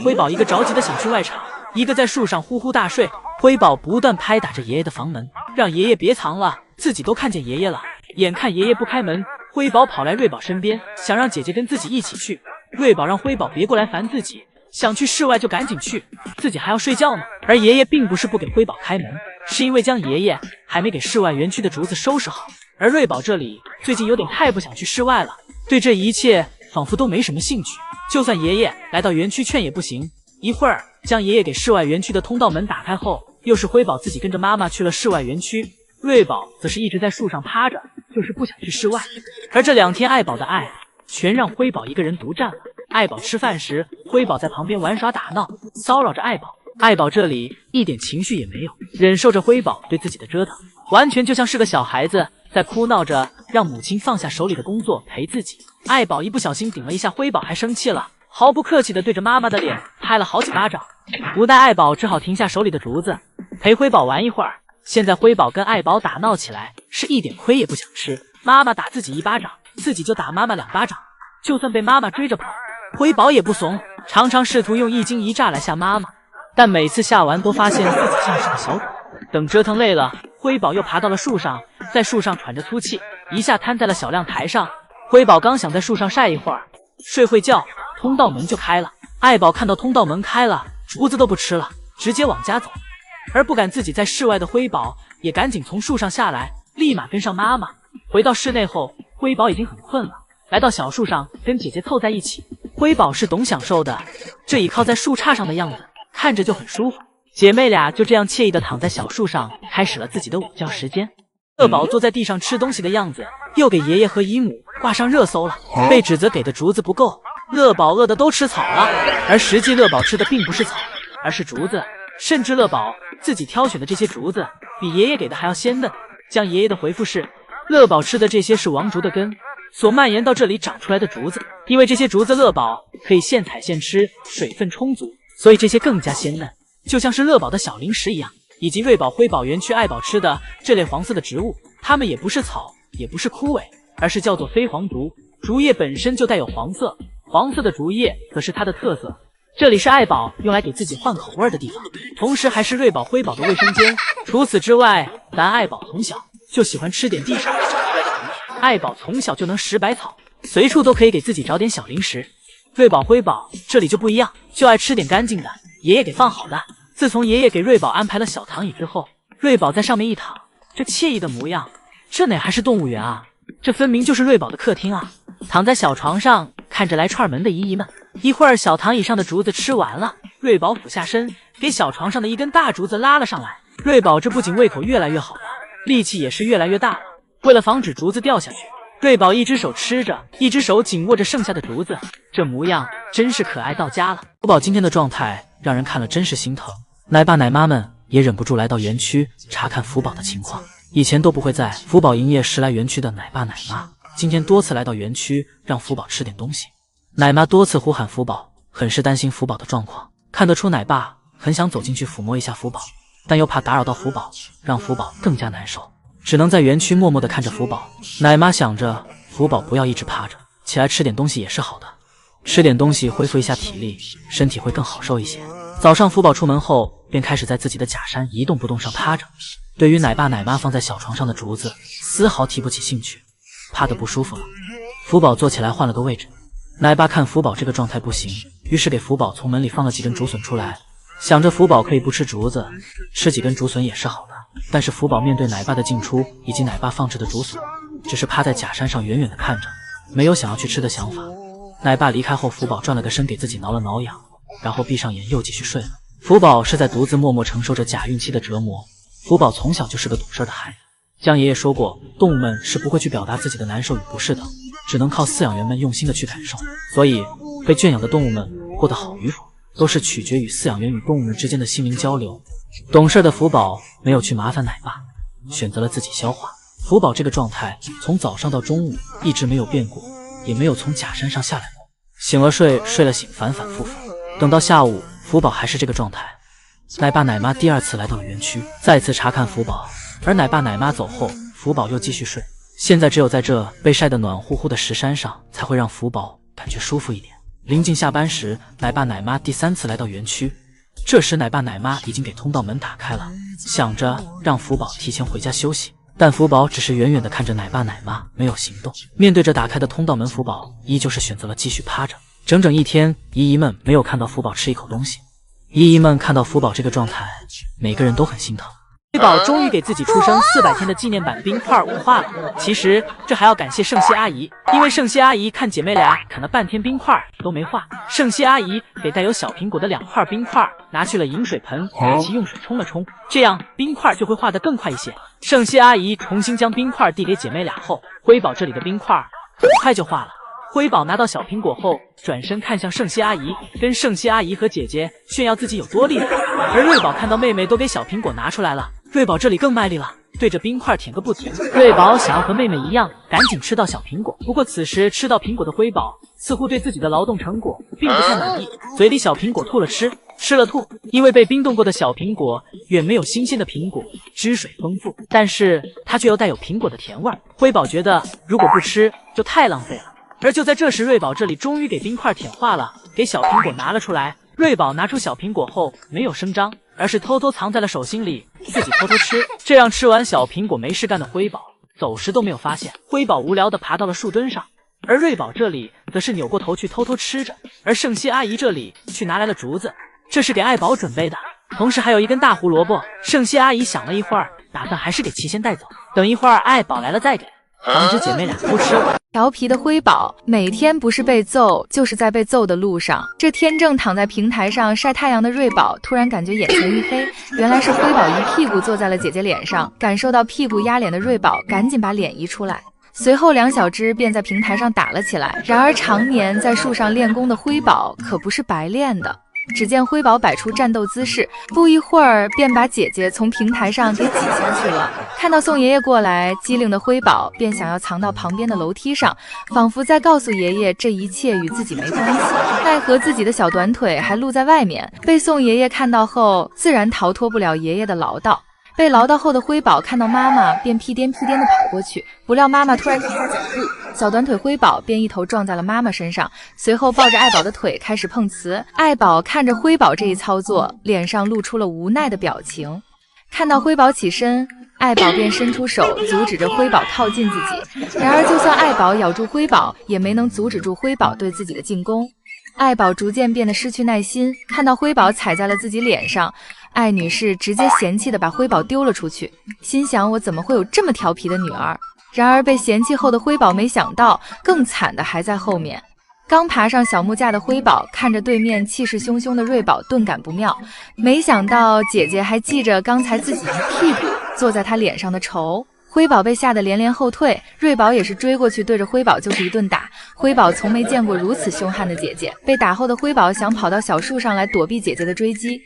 辉宝一个着急的想去外场，一个在树上呼呼大睡。辉宝不断拍打着爷爷的房门，让爷爷别藏了，自己都看见爷爷了。眼看爷爷不开门，辉宝跑来瑞宝身边，想让姐姐跟自己一起去。瑞宝让辉宝别过来烦自己，想去室外就赶紧去，自己还要睡觉呢。而爷爷并不是不给辉宝开门，是因为将爷爷还没给室外园区的竹子收拾好。而瑞宝这里最近有点太不想去室外了，对这一切仿佛都没什么兴趣。就算爷爷来到园区劝也不行。一会儿将爷爷给室外园区的通道门打开后，又是辉宝自己跟着妈妈去了室外园区。瑞宝则是一直在树上趴着，就是不想去室外。而这2天爱宝的爱全让辉宝一个人独占了。爱宝吃饭时，辉宝在旁边玩耍打闹，骚扰着爱宝。爱宝这里一点情绪也没有，忍受着辉宝对自己的折腾，完全就像是个小孩子在哭闹着让母亲放下手里的工作陪自己。爱宝一不小心顶了一下辉宝，还生气了，毫不客气地对着妈妈的脸拍了好几巴掌。无奈爱宝只好停下手里的竹子，陪辉宝玩一会儿。现在辉宝跟爱宝打闹起来，是一点亏也不想吃。妈妈打自己1巴掌，自己就打妈妈2巴掌。就算被妈妈追着跑，辉宝也不怂，常常试图用一惊一乍来吓妈妈，但每次吓完都发现自己像是个小狗。等折腾累了，辉宝又爬到了树上，在树上喘着粗气，一下瘫在了小亮台上。辉宝刚想在树上晒一会儿，睡会觉，通道门就开了。爱宝看到通道门开了，竹子都不吃了，直接往家走。而不敢自己在室外的辉宝也赶紧从树上下来，立马跟上妈妈。回到室内后，辉宝已经很困了，来到小树上跟姐姐凑在一起。辉宝是懂享受的，这倚靠在树杈上的样子看着就很舒服。姐妹俩就这样惬意地躺在小树上，开始了自己的午觉时间。乐宝坐在地上吃东西的样子又给爷爷和姨母挂上热搜了，被指责给的竹子不够，乐宝饿得都吃草了。而实际乐宝吃的并不是草，而是竹子，甚至乐宝自己挑选的这些竹子比爷爷给的还要鲜嫩。将爷爷的回复是，乐宝吃的这些是王竹的根所蔓延到这里长出来的竹子，因为这些竹子乐宝可以现采现吃，水分充足，所以这些更加鲜嫩，就像是乐宝的小零食一样。以及瑞宝、辉宝园区爱宝吃的这类黄色的植物，它们也不是草，也不是枯萎，而是叫做飞黄竹，竹叶本身就带有黄色，黄色的竹叶可是它的特色。这里是爱宝用来给自己换口味的地方，同时还是瑞宝、辉宝的卫生间。除此之外，咱爱宝从小就喜欢吃点地上长出来的竹叶，爱宝从小就能拾百草，随处都可以给自己找点小零食。瑞宝、辉宝这里就不一样，就爱吃点干净的，爷爷给放好的。自从爷爷给瑞宝安排了小躺椅之后，瑞宝在上面一躺，这惬意的模样，这哪还是动物园啊，这分明就是瑞宝的客厅啊。躺在小床上看着来串门的姨姨们，一会儿小躺椅上的竹子吃完了，瑞宝俯下身给小床上的一根大竹子拉了上来。瑞宝这不仅胃口越来越好了，力气也是越来越大了。为了防止竹子掉下去，瑞宝一只手吃着，一只手紧握着剩下的竹子，这模样真是可爱到家了。福宝今天的状态让人看了真是心疼，奶爸奶妈们也忍不住来到园区查看福宝的情况。以前都不会在福宝营业时来园区的奶爸奶妈，今天多次来到园区让福宝吃点东西。奶妈多次呼喊福宝，很是担心福宝的状况。看得出奶爸很想走进去抚摸一下福宝，但又怕打扰到福宝，让福宝更加难受，只能在园区默默地看着福宝。奶妈想着福宝不要一直趴着，起来吃点东西也是好的，吃点东西恢复一下体力，身体会更好受一些。早上福宝出门后便开始在自己的假山一动不动上趴着，对于奶爸奶妈放在小床上的竹子丝毫提不起兴趣，趴得不舒服了。福宝坐起来换了个位置，奶爸看福宝这个状态不行，于是给福宝从门里放了几根竹笋出来，想着福宝可以不吃竹子，吃几根竹笋也是好的。但是福宝面对奶爸的进出以及奶爸放置的竹笋，只是趴在假山上远远地看着，没有想要去吃的想法。奶爸离开后，福宝转了个身给自己挠了挠痒，然后闭上眼又继续睡了。福宝是在独自默默承受着假孕期的折磨。福宝从小就是个懂事的孩子，江爷爷说过，动物们是不会去表达自己的难受与不适的，只能靠饲养员们用心的去感受。所以被圈养的动物们过得好与否，都是取决于饲养员与动物们之间的心灵交流。懂事的福宝没有去麻烦奶爸，选择了自己消化。福宝这个状态从早上到中午一直没有变过，也没有从假山上下来过，醒了睡，睡了醒，反反复复。等到下午，福宝还是这个状态。奶爸奶妈第二次来到了园区，再次查看福宝，而奶爸奶妈走后，福宝又继续睡。现在只有在这被晒得暖乎乎的石山上，才会让福宝感觉舒服一点。临近下班时，奶爸奶妈第3次来到园区。这时奶爸奶妈已经给通道门打开了，想着让福宝提前回家休息，但福宝只是远远地看着奶爸奶妈，没有行动。面对着打开的通道门，福宝依旧是选择了继续趴着。整整1天，姨姨们没有看到福宝吃一口东西。姨姨们看到福宝这个状态，每个人都很心疼。辉宝终于给自己出生400天的纪念版冰块舞化了。其实这还要感谢圣熙阿姨，因为圣熙阿姨看姐妹俩啃了半天冰块都没化，圣熙阿姨给带有小苹果的2块冰块拿去了饮水盆，给其用水冲了冲，这样冰块就会化得更快一些。圣熙阿姨重新将冰块递给姐妹俩后，辉宝这里的冰块很快就化了。辉宝拿到小苹果后，转身看向圣熙阿姨，跟圣熙阿姨和姐姐炫耀自己有多厉害。而瑞宝看到妹妹都给小苹果拿出来了，瑞宝这里更卖力了，对着冰块舔个不停。瑞宝想要和妹妹一样，赶紧吃到小苹果。不过此时吃到苹果的辉宝似乎对自己的劳动成果并不太满意，嘴里小苹果吐了吃了吐。因为被冰冻过的小苹果远没有新鲜的苹果汁水丰富，但是它却又带有苹果的甜味。辉宝觉得如果不吃就太浪费了。而就在这时，瑞宝这里终于给冰块舔化了，给小苹果拿了出来。瑞宝拿出小苹果后没有声张，而是偷偷藏在了手心里，自己偷偷吃。这让吃完小苹果没事干的辉宝走时都没有发现。辉宝无聊地爬到了树墩上，而瑞宝这里则是扭过头去偷偷吃着。而圣熙阿姨这里去拿来了竹子，这是给爱宝准备的，同时还有一根大胡萝卜。圣熙阿姨想了一会儿，打算还是给其先带走，等一会儿爱宝来了再给，防止姐妹俩偷吃了。调皮的辉宝每天不是被揍，就是在被揍的路上。这天正躺在平台上晒太阳的瑞宝突然感觉眼前一黑，原来是辉宝一屁股坐在了姐姐脸上。感受到屁股压脸的瑞宝赶紧把脸移出来，随后2小只便在平台上打了起来。然而常年在树上练功的辉宝可不是白练的。只见辉宝摆出战斗姿势，不一会儿便把姐姐从平台上给挤下去了。看到宋爷爷过来，机灵的辉宝便想要藏到旁边的楼梯上，仿佛在告诉爷爷这一切与自己没关系。奈何自己的小短腿还露在外面，被宋爷爷看到后，自然逃脱不了爷爷的唠叨。被唠叨后的辉宝看到妈妈，便屁颠屁颠地跑过去，不料妈妈突然停下脚步，小短腿辉宝便一头撞在了妈妈身上，随后抱着爱宝的腿开始碰瓷。爱宝看着辉宝这一操作，脸上露出了无奈的表情。看到辉宝起身，爱宝便伸出手阻止着辉宝靠近自己，然而就算爱宝咬住辉宝，也没能阻止住辉宝对自己的进攻。爱宝逐渐变得失去耐心，看到辉宝踩在了自己脸上，艾女士直接嫌弃地把辉宝丢了出去，心想我怎么会有这么调皮的女儿。然而被嫌弃后的辉宝没想到，更惨的还在后面。刚爬上小木架的辉宝看着对面气势汹汹的瑞宝，顿感不妙，没想到姐姐还记着刚才自己一屁股坐在她脸上的仇。辉宝被吓得连连后退，瑞宝也是追过去对着辉宝就是一顿打。辉宝从没见过如此凶悍的姐姐，被打后的辉宝想跑到小树上来躲避姐姐的追击，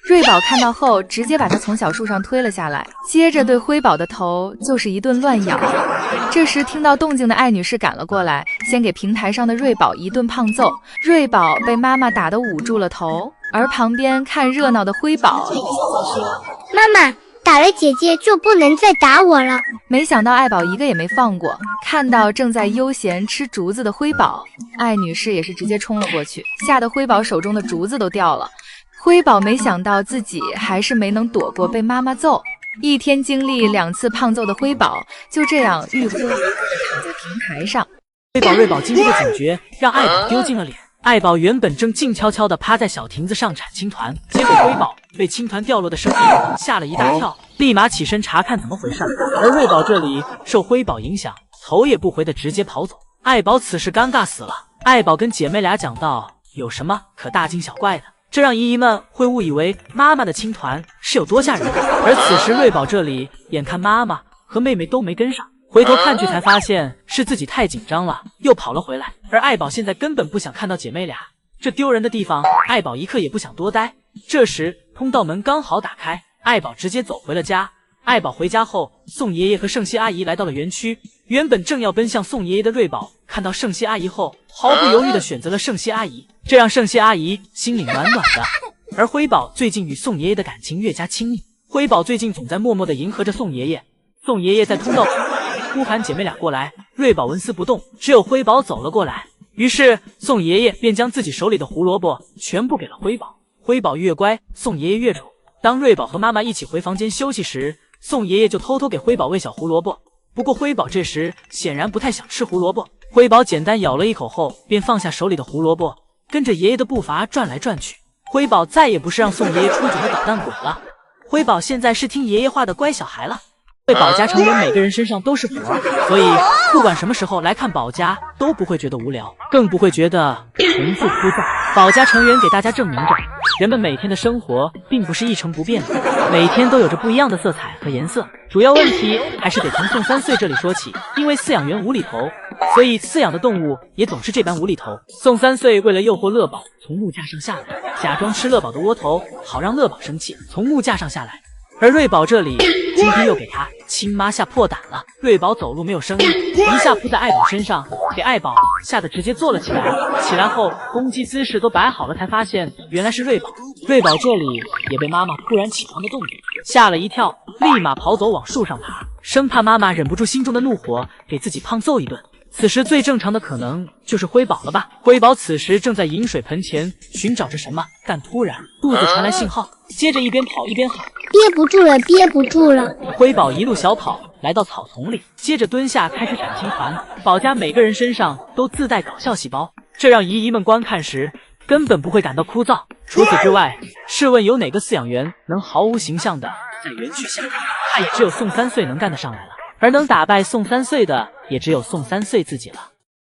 瑞宝看到后直接把她从小树上推了下来，接着对辉宝的头就是一顿乱咬。这时听到动静的艾女士赶了过来，先给平台上的瑞宝一顿胖揍。瑞宝被妈妈打得捂住了头，而旁边看热闹的辉宝说：妈妈，打了姐姐就不能再打我了。没想到爱宝一个也没放过，看到正在悠闲吃竹子的辉宝，艾女士也是直接冲了过去，吓得辉宝手中的竹子都掉了。辉宝没想到自己还是没能躲过被妈妈揍，一天经历2次胖揍的辉宝就这样欲哭无泪地躺在平台上。瑞宝经过警觉，让爱宝丢尽了脸。爱宝原本正静悄悄地趴在小亭子上铲青团，结果辉宝被青团掉落的声音吓了一大跳，立马起身查看怎么回事。而瑞宝这里受辉宝影响，头也不回的直接跑走。爱宝此时尴尬死了。爱宝跟姐妹俩讲道：有什么可大惊小怪的？这让姨姨们会误以为妈妈的青团是有多吓人。而此时瑞宝这里眼看妈妈和妹妹都没跟上，回头看去才发现是自己太紧张了，又跑了回来。而爱宝现在根本不想看到姐妹俩这丢人的地方，爱宝一刻也不想多待。这时通道门刚好打开，爱宝直接走回了家。爱宝回家后，宋爷爷和圣熙阿姨来到了园区。原本正要奔向宋爷爷的瑞宝看到圣熙阿姨后，毫不犹豫地选择了圣熙阿姨，这让圣熙阿姨心里暖暖的。而辉宝最近与宋爷爷的感情越加亲密，辉宝最近总在默默地迎合着宋爷爷。宋爷爷在通道呼喊姐妹俩过来，瑞宝纹丝不动，只有辉宝走了过来。于是宋爷爷便将自己手里的胡萝卜全部给了辉宝。辉宝越乖，宋爷爷越宠。当瑞宝和妈妈一起回房间休息时，宋爷爷就偷偷给辉宝喂小胡萝卜。不过辉宝这时显然不太想吃胡萝卜。辉宝简单咬了一口后，便放下手里的胡萝卜，跟着爷爷的步伐转来转去。辉宝再也不是让宋爷爷出主的捣蛋鬼了。辉宝现在是听爷爷话的乖小孩了。对宝家成员每个人身上都是活儿，所以不管什么时候来看宝家都不会觉得无聊，更不会觉得重复枯燥。宝家成员给大家证明着，人们每天的生活并不是一成不变的，每天都有着不一样的色彩和颜色。主要问题还是得从宋三岁这里说起，因为饲养员无厘头，所以饲养的动物也总是这般无厘头。宋三岁为了诱惑乐宝从木架上下来，假装吃乐宝的窝头，好让乐宝生气，从木架上下来。而瑞宝这里今天又给他亲妈吓破胆了。瑞宝走路没有声音，一下扑在爱宝身上，给爱宝吓得直接坐了起来。起来后攻击姿势都摆好了，才发现原来是瑞宝。瑞宝这里也被妈妈突然起床的动静吓了一跳，立马跑走往树上爬，生怕妈妈忍不住心中的怒火给自己胖揍一顿。此时最正常的可能就是辉宝了吧？辉宝此时正在饮水盆前寻找着什么，但突然肚子传来信号，接着一边跑一边喊：憋不住了，憋不住了！辉宝一路小跑来到草丛里，接着蹲下开始产青团。宝家每个人身上都自带搞笑细胞，这让姨姨们观看时根本不会感到枯燥。除此之外，试问有哪个饲养员能毫无形象的在园区下蛋？怕也只有宋三岁能干得上来了。而能打败宋三岁的，也只有宋三岁自己了。